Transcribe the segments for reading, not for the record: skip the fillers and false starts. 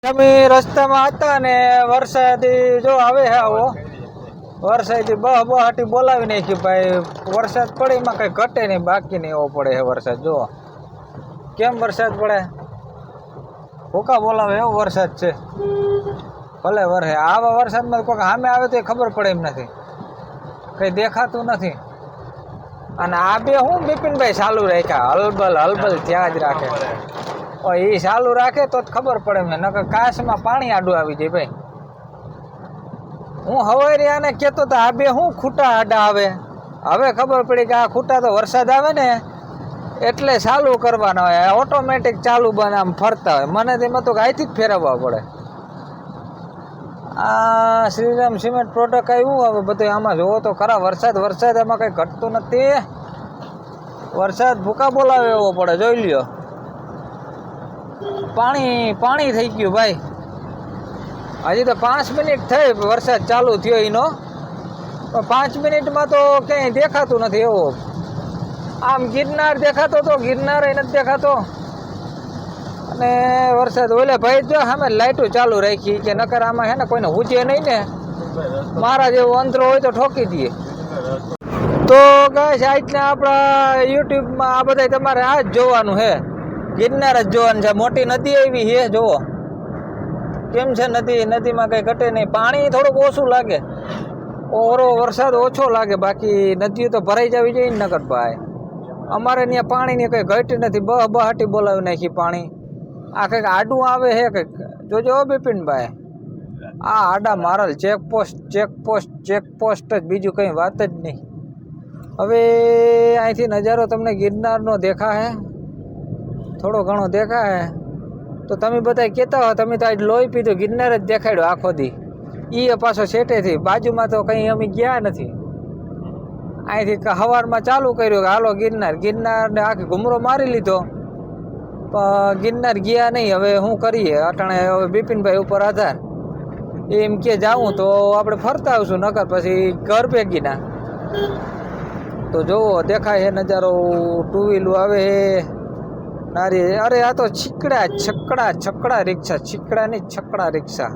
અમે રસ્તામાં હતા ને વરસાદી જો આવે હે આવો વરસાદી બહાટી બોલાવી નાખી ભાઈ વરસાદ પડે એમાં કઈ ઘટે નહીં બાકી નહીં એવો પડે હે વરસાદ જો કેમ વરસાદ પડે ભૂકા બોલાવે એવો વરસાદ છે ભલે વરસે આવા વરસાદમાં કોઈ સામે આવે તો ખબર પડે એમ નથી કઈ દેખાતું નથી અને આ બે હું બિપિનભાઈ ચાલુ રાખ્યા હલબલ ત્યાં જ રાખે એ ચાલુ રાખે તો જ ખબર પડે મેં નકર કાશમાં પાણી આડું આવી જાય ભાઈ હું હવારે આને કહેતો તો આ બે શું ખૂટા આડા આવે હવે ખબર પડી કે આ ખૂટા તો વરસાદ આવે ને એટલે ચાલુ કરવાના હોય ઓટોમેટિક ચાલુ બને આમ ફરતા હોય મને તેમાં તો અહીંથી જ ફેરવવા પડે આ શ્રીરામ સિમેન્ટ પ્રોડક્ટ આવ્યું હવે બધું આમાં જોવો તો ખરા વરસાદ એમાં કંઈ ઘટતું નથી વરસાદ ભૂકા બોલાવે એવો પડે જોઈ લ્યો પાણી થઈ ગયું ભાઈ હજી તો 5 મિનિટ થઈ વરસાદ ચાલુ થયો એનો 5 મિનિટમાં તો ક્યાંય દેખાતું નથી એવો આમ ગિરનાર દેખાતો તો ગિરનાર નથી દેખાતો અને વરસાદ ઓલે ભાઈ જો સામે લાઈટો ચાલુ રાખી કે નકર આમાં છે ને કોઈને હુજે નહીં ને મારા જેવો અંતરો હોય તો ઠોકી દઈએ તો ગાઈસ આજના આપણા યુટ્યુબમાં આ બધા તમારે આ જ જોવાનું છે ગિરનાર જ જોવાનું છે મોટી નદી આવી છે જુઓ કેમ છે નદીમાં કંઈ ઘટે નહીં પાણી થોડુંક ઓછું લાગે ઓરો વરસાદ ઓછો લાગે બાકી નદીઓ તો ભરાઈ જવી જોઈએ ને નકર ભાઈ અમારે ત્યાં પાણીની કંઈ ઘટ નથી બહાટી બોલાવી નાખી પાણી આ કંઈક આડું આવે છે કંઈક જોજો બિપિનભાઈ આ આડા મારલ ચેકપોસ્ટ જ બીજું કંઈ વાત જ નહીં હવે અહીંથી નજારો તમને ગિરનારનો દેખાશે થોડો ઘણો દેખાય તો તમે બધા કહેતા હો તમે તો આજ લોહી પીધું ગિરનાર જ દેખાડ્યો આખો દી એ પાછો સેટેથી બાજુમાં તો કંઈ અમે ગયા નથી અહીંથી સવારમાં ચાલુ કર્યું કે હાલો ગિરનારને આખી ઘૂમરો મારી લીધો પણ ગિરનાર ગયા નહીં હવે શું કરીએ અટાણે હવે બિપિનભાઈ ઉપર આધાર એમ કે જાઉં તો આપણે ફરતા આવશું નકર પછી ઘર ભેગીના તો જોવો દેખાય છે નજારો ટુ વ્હીલું આવે નારી અરે આ તો છકડા રિક્ષા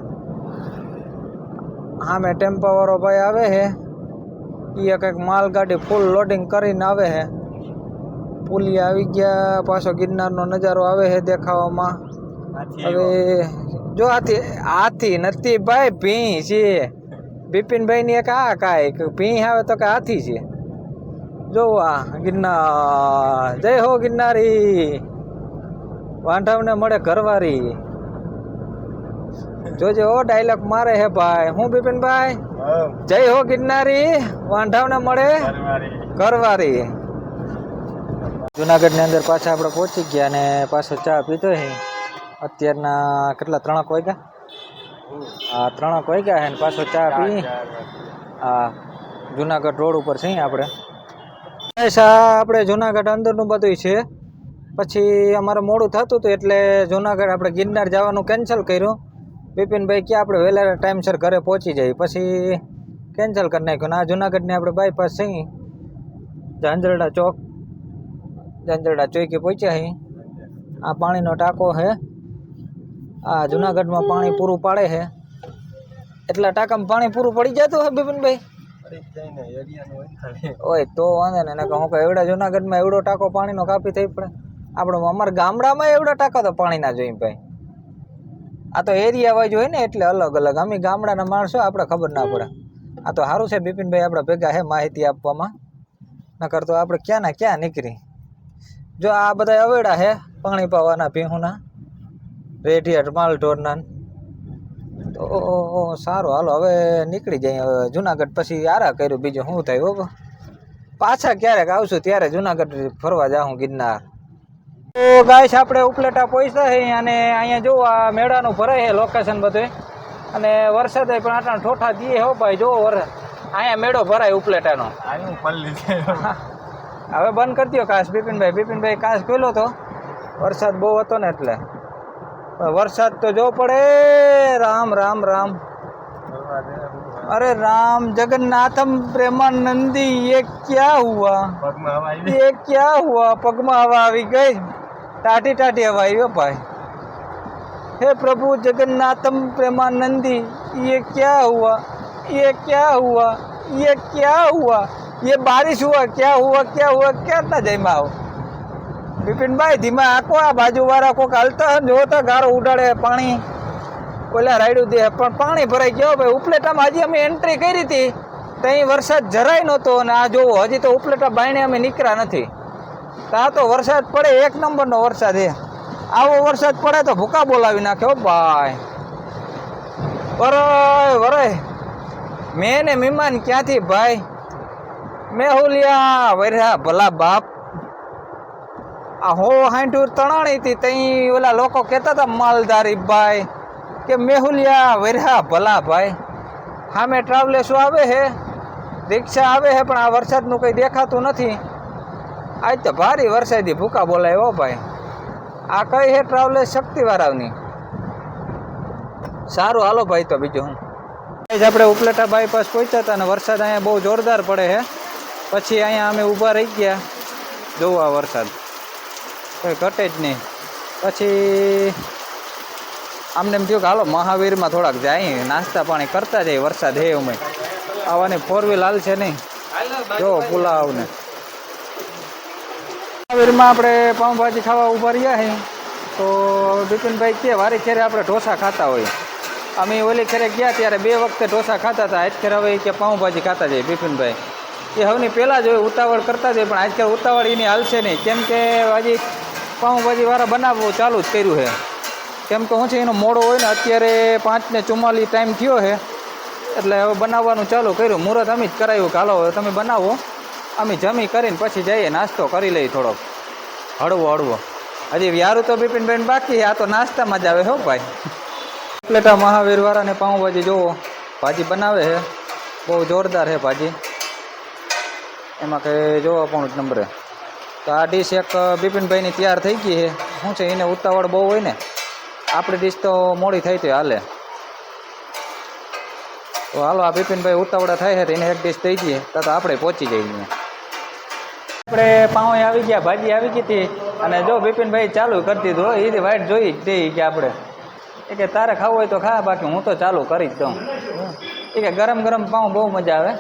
હા મેં ટેમ્પા વાળો ભાઈ આવે છે એ કંઈક માલગાડી ફૂલ લોડિંગ કરીને આવે છે પુલિયા આવી ગયા પાછો ગિરનારનો નજારો આવે છે દેખાવામાં હવે જો હાથી નથી ભાઈ ભીં છે બિપિનભાઈની એક આ કાંઈ ભીં આવે તો કે હાથી છે જો આ ગિરનાર જય હો ગિરનારી વાંઢાવને મળે ઘરવારી જોજો ડાયલોગ મારે હે ભાઈ હું બિપિનભાઈ જય હો ગિરનારી વાંઢાવને મળે ઘરવારી જુનાગઢની અંદર પાછા આપણે પહોંચી ગયા અને પાછો ચા પીધો છે અત્યારના કેટલા 3 વાગ્યા હા 3 વાગ્યા છે ને પાછો ચા પી હા જુનાગઢ રોડ ઉપર છીએ આપણે જુનાગઢ અંદરનું બધું છે પછી અમારે મોડું થતું હતું એટલે જુનાગઢ આપણે ગિરનાર જવાનું કેન્સલ કર્યું બિપિનભાઈ કે આપણે વહેલા ટાઈમસર ઘરે પહોંચી જાય પછી કેન્સલ કરી નાખ્યું ને આ જુનાગઢની આપણે બાયપાસ છીએ ઝાંઝરડા ચોકે પહોંચ્યા છીએ આ પાણીનો ટાંકો છે આ જુનાગઢમાં પાણી પૂરું પાડે છે એટલા ટાંકામાં પાણી પૂરું પડી જતું હોય બિપિનભાઈ ઓય તો વાંધો ને હું કહું એવડા જુનાગઢમાં એવડો ટાંકો પાણીનો કાપી થઈ પડે આપણે અમારા ગામડામાં એવડા ટાંકા તો પાણી ના જોઈએ ભાઈ આ તો એરિયા વાઇઝ હોય ને એટલે અલગ અમે ગામડાના માણસો આપણે ખબર ના પડે આ તો સારું છે બિપિનભાઈ આપણા ભેગા છે માહિતી આપવામાં નકર તો આપણે ક્યાં નીકળી જો આ બધા અવેડા છે પાણી પાવાના ભીહુના રેઢિયાટ માલઢોરના તો સારું હાલો હવે નીકળી જાય હવે જુનાગઢ પછી આરા કર્યું બીજું શું થાય હો પાછા ક્યારેક આવશું ત્યારે જુનાગઢ ફરવા જાઉં ગિરનાર તો ગાઈસ આપણે ઉપલેટા પહોંચ્યા છે અને અહીંયા જો આ મેળાનું ભરાય છે લોકેશન બધું અને વરસાદે પણ આટલા ઠોઠા દીએ હો ભાઈ જો અહીંયા મેળો ભરાય ઉપલેટાનો હવે બંધ કરી દો કાશ બિપિનભાઈ કાશ ખોલ્યો તો વરસાદ બહુ હતો ને એટલે વરસાદ તો જો પડે રામ अरे राम जगन्नाथम प्रेमानंदी ये क्या हुआ पग में हवा આવી ગઈ टाटी हवा आई भाई हे प्रभु जगन्नाथम प्रेमानंदी, ये क्या हुआ, ये क्या हुआ, ये क्या हुआ, ये बारिश हुआ, क्या हुआ, क्या हुआ, क्या ना જઈમાં આવો બિપિનભાઈ ધીમા આકો. આ બાજુવાળા કોક હાલતા જોતા ગારો ઉડાડે પાણી ઓલા રાયડું દે, પણ પાણી ભરાઈ ગયો ભાઈ. ઉપલેટામાં હજી અમે એન્ટ્રી કરી હતી ત્યાં વરસાદ જરાય નહોતો, અને આ જોવો હજી તો ઉપલેટા બાયણે અમે નીકળ્યા નથી. ત્યાં તો વરસાદ પડે, એક નંબરનો વરસાદ છે. આવો વરસાદ પડે તો ભૂકા બોલાવી નાખ્યો ભાઈ. વરાય વરાય મેં ને મહેમાન ક્યાંથી ભાઈ, મેહુલિયા વર્યા ભલા બાપ. આ હો હાંઠુર તણાણી હતી તઈ ઓલા લોકો કહેતા હતા માલધારી ભાઈ કે મેહુલિયા વર્યા ભલા ભાઈ. સામે ટ્રાવેલ્સો આવે છે, રિક્ષા આવે છે, પણ આ વરસાદનું કંઈ દેખાતું નથી. આજ તો ભારી વરસાદી ભૂકા બોલાય હો ભાઈ. આ કઈ છે ટ્રાવેલર્સ શક્તિવાળાની. સારું હાલો ભાઈ. તો બીજું હું આપણે ઉપલેટા બાયપાસ પહોંચ્યા હતા અને વરસાદ અહીંયા બહુ જોરદાર પડે છે. પછી અહીંયા અમે ઊભા રહી ગયા. જોવો આ વરસાદ કંઈ ઘટે જ નહીં. પછી આમને એમ થયું કે હાલો મહાવીરમાં થોડાક જાય, નાસ્તા પાણી કરતા જાય. વરસાદ હે અમે આવવાની 4 વ્હીલ હાલ છે નહીં. જો પુલાવ ને મહાવીરમાં આપણે પાઉંભાજી ખાવા ઊભા રહ્યા છીએ. તો બિપિનભાઈ કે વારી ખેરે આપણે ઢોસા ખાતા હોય. અમે ઓલી ખેરે ગયા ત્યારે 2 વખતે ઢોસા ખાતા હતા. આજ ખેર હવે કે પાઉંભાજી ખાતા જાય બિપિનભાઈ. એ હવની પહેલાં જ હોય ઉતાવળ કરતા જાય, પણ આજકાલ ઉતાવળ એની હાલશે નહીં. કેમ કે હજી પાઉંભાજીવાળા બનાવવું ચાલુ જ કર્યું છે. કેમ કે શું છે એનો મોડો હોય ને, અત્યારે 5:44 ટાઈમ થયો છે, એટલે હવે બનાવવાનું ચાલુ કર્યું. મુહૂર્ત અમે જ કરાવ્યું કે હાલો તમે બનાવો, અમે જમી કરીને પછી જઈએ નાસ્તો કરી લઈએ થોડોક હળવો હળવો. હજી વ્યારું તો બિપિનભાઈ બાકી છે, આ તો નાસ્તામાં જ આવે હો ભાઈ. પ્લેટા મહાવીરવાળાને પાઉંભાજી જોવો ભાજી બનાવે છે, બહુ જોરદાર છે ભાજી. એમાં કંઈ જોવા પણ જ નંબરે. તો આ ડીશ એક બિપિનભાઈની તૈયાર થઈ ગઈ છે. શું છે એને ઉતાવળ બહુ હોય ને, આપણી ડીશ તો મોડી થઈ તો હાલે. તો હાલો આ બિપિનભાઈ ઉતાવળા થાય છે તો એને એક ડીશ થઈ દઈએ તો આપણે પહોંચી જઈએ. આપણે પાઉં આવી ગયા, ભાજી આવી ગઈ હતી, અને જો બિપિનભાઈ ચાલુ કરી દીધું. એ વાઈટ જોઈ જ દે કે આપણે એ કે તારે ખાવું હોય તો ખા, બાકી હું તો ચાલુ કરી જ દઉં. એ કે ગરમ ગરમ પાઉં બહુ મજા આવે.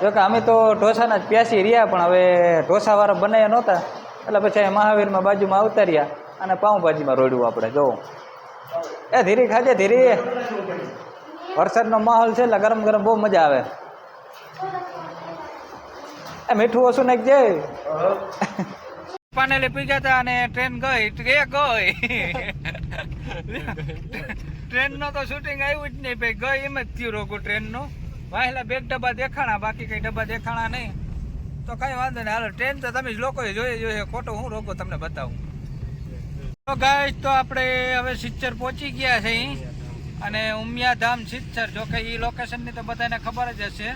જોકે અમે તો ઢોસાના જ પ્યાસી રહ્યા, પણ હવે ઢોસાવાળા બનાવ્યા નહોતા એટલે પછી મહાવીરમાં બાજુમાં આવતા રહ્યા અને પાઉંભાજીમાં રોડ્યું આપણે. જોવું એ ધીરે ખાજે ધીરે, વરસાદનો માહોલ છે એટલે ગરમ ગરમ બહુ મજા આવે. એ મીઠું ઓછું નાખજે. પાનેલી પી ગયા હતા અને ટ્રેન ગઈ. ટ્રેનનો તો શૂટિંગ આવ્યું જ નહીં ભાઈ, ગઈ એમ જ થયું રોગું ટ્રેનનું. વાહેલા 2 ડબ્બા દેખાણા, બાકી કંઈ ડબ્બા દેખાણા નહીં. તો કંઈ વાંધો નહીં, હાલો ટ્રેન તો તમે જ લોકોએ જોઈએ. ખોટું હું રોગું તમને બતાવું. તો ગાઈસ તો આપણે હવે સિચ્ચર પહોંચી ગયા છે અને ઉમિયાધામ સિચ્ચર. જોકે એ લોકેશનની તો બધાને ખબર જ હશે.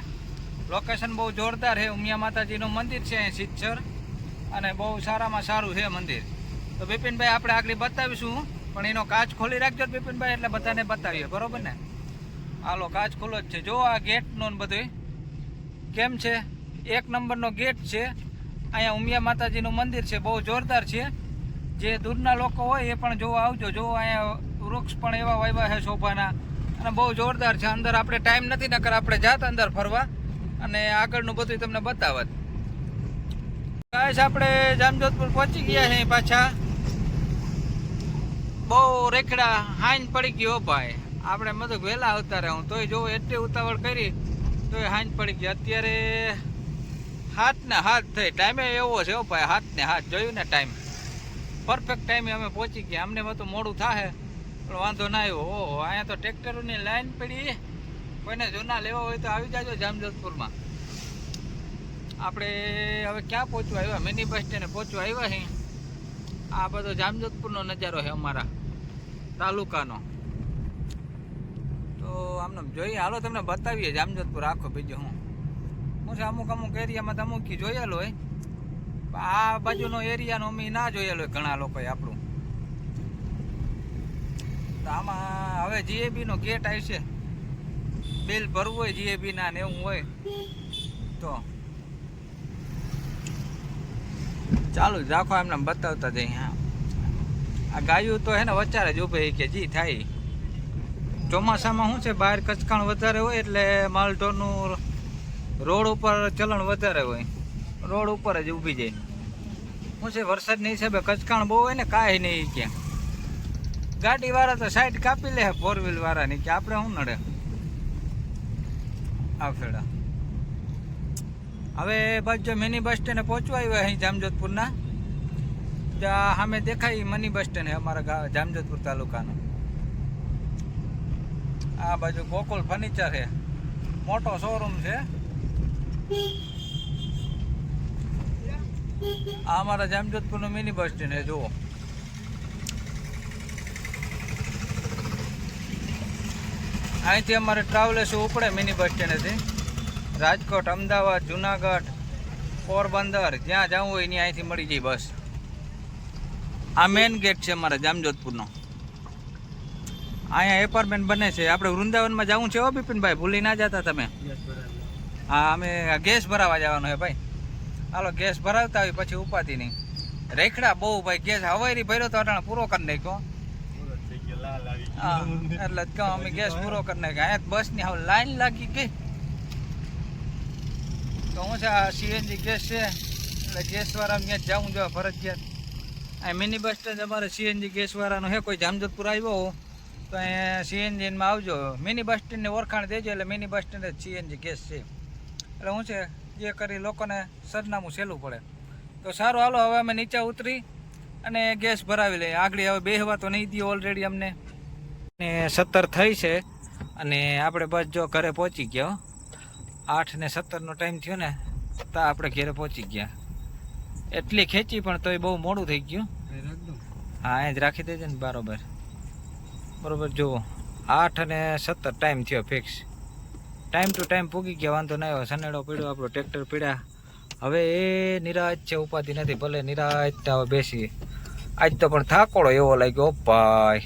લોકેશન બહુ જોરદાર છે. ઉમિયા માતાજીનું મંદિર છે અહીં સિચ્ચર, અને બહુ સારામાં સારું છે મંદિર. તો બિપિનભાઈ આપણે આગળ બતાવીશું, પણ એનો કાચ ખોલી રાખજો બિપિનભાઈ, એટલે બધાને બતાવીએ, બરોબર ને? હાલો કાચ ખુલ્લો જ છે. જો આ ગેટનો બધું કેમ છે, 1 નંબરનો ગેટ છે. અહીંયા ઉમિયા માતાજીનું મંદિર છે, બહુ જોરદાર છે. જે દૂરના લોકો હોય એ પણ જોવા આવજો. જો અહીંયા વૃક્ષ પણ એવા વાવ્યા છે શોભાના, અને બહુ જોરદાર છે. અંદર આપણે ટાઈમ નથી, નકર આપણે જાત અંદર ફરવા અને આગળનું બધું તમને બતાવત. ગાઈસ આપણે જામજોધપુર પહોંચી ગયા છે પાછા. બહુ રેખડા હાંજ પડી ગયો ભાઈ. આપણે મધુક વહેલા આવતા રહે, હું તોય જોઉં એટલી ઉતાવળ કરી તોય હાંજ પડી ગઈ. અત્યારે 7:07 થઈ. ટાઈમે એવો છે ભાઈ, 7:07 જોયું ને ટાઈમ. પરફેક્ટ ટાઈમે અમે પહોંચી ગયા. અમને બધું મોડું થાય પણ વાંધો ના આવ્યો. ઓહો અહીંયા તો ટ્રેક્ટરોની લાઈન પડી. કોઈને જૂના લેવા હોય તો આવી જાજો જામજોધપુરમાં. આપણે હવે ક્યાં પહોંચવા આવ્યા? મિની બસ સ્ટેન્ડે પહોંચવા આવ્યા છીએ. આ બધો જામજોધપુરનો નજારો છે અમારા તાલુકાનો. તો આમને જોઈએ, હાલો તમને બતાવીએ જામજોધપુર આખો. બીજું હું છે અમુક એરિયામાં તો અમુક જોયેલો હોય, આ બાજુનો એરિયાનો અમે ના જોયેલો હોય ઘણા લોકોએ આપણું. તો આમાં હવે જીએબીનો ગેટ આવશે. બિલ ભરવું હોય જીએબીના ને એવું હોય તો ચાલુ જ રાખો, એમને બતાવતા જઈએ. આ ગાયું તો હે ને વચારે જ ઊભી કે જી થાય. ચોમાસામાં શું છે બહાર કચકાણ વધારે હોય એટલે માલઢોરનું રોડ ઉપર ચલણ વધારે હોય, રોડ ઉપર જ ઊભી જાય. શું છે વરસાદની હિસાબે કચકાણ બહુ હોય ને કાંઈ નહીં કે ગાડીવાળા તો સાઈડ કાપી લે 4 વ્હીલ વાળાની કે આપણે શું નડે આ ફેડા. હવે બસ જો મિની બસ સ્ટેન્ડે પહોંચવા આવ્યા અહીં જામજોધપુરના, ત્યાં સામે દેખાય મિની બસ સ્ટેન્ડ અમારા જામજોધપુર તાલુકાનું. આ બાજુ ગોકુલ ફર્નિચર છે, મોટો શોરૂમ છે. આ અમારા જામજોધપુરનું મિની બસ સ્ટેન્ડ છે. જુઓ અહીંથી અમારે ટ્રાવેલર્સ ઉપડે મિની બસ સ્ટેન્ડેથી રાજકોટ, અમદાવાદ, જુનાગઢ, પોરબંદર જ્યાં જવું હોય ત્યાં અહીંથી મળી જાય બસ. આ મેઇન ગેટ છે અમારા જામજોધપુરનો. અહીંયા એપાર્ટમેન્ટ બને છે. આપણે વૃંદાવનમાં જવું છે હો બિપિનભાઈ, ભૂલી ના જતા તમે. હા અમે ગેસ ભરાવા જવાનું છે ભાઈ. હાલો ગેસ ભરાવતા આવી પછી ઉપાધિ નહીં. રેખડા બહુ ભાઈ, ગેસ હવારી ભર્યો તો અટાણે પૂરો કરી નાખ્યો. હા એટલે જ કહું અમે ગેસ પૂરો કરી નાખ્યો. અહીંયા બસની હવે લાઈન લાગી ગઈ. તો હું છે આ સીએનજી ગેસ છે એટલે ગેસવાળા ત્યાં જવું જો ફરજિયાત. આ મિની બસ સ્ટેન્ડ અમારે સીએનજી ગેસવાળાનો છે. કોઈ જામજોધપુર આવ્યો હો તો અહીંયા સીએનજીમાં આવજો. મિની બસ સ્ટેન્ડની ઓળખાણ દેજો એટલે મિની બસ સ્ટેન્ડ જ સીએનજી ગેસ છે. એટલે શું છે જે કરી લોકોને સરનામું સહેલું પડે. તો સારું હાલો હવે અમે નીચે ઉતરી અને ગેસ ભરાવી લઈએ. આગળ હવે બેહવા તો નહીં દે ઓલરેડી અમને. ને 17 થઈ છે અને આપણે બસ જો ઘરે પહોંચી ગયા. 8:17નો ટાઈમ થયો ને તો આપણે ઘરે પહોંચી ગયા. એટલી ખેંચી પણ તોય બહુ મોડું થઈ ગયું. હા એ જ રાખી દેજે ને બરાબર બરાબર. જુઓ 8:17 ટાઈમ થયો ફિક્સ. ટાઈમ ટુ ટાઈમ પૂગી ગયા, વાંધો ના આવ્યો. સનેડો પીડ્યો, આપણો ટ્રેક્ટર પીડ્યા. હવે એ નિરાજ છે, ઉપાધિ નથી. ભલે નિરાજ હવે બેસી. આજ તો પણ થાકોડો એવો લાગ્યો ભાઈ.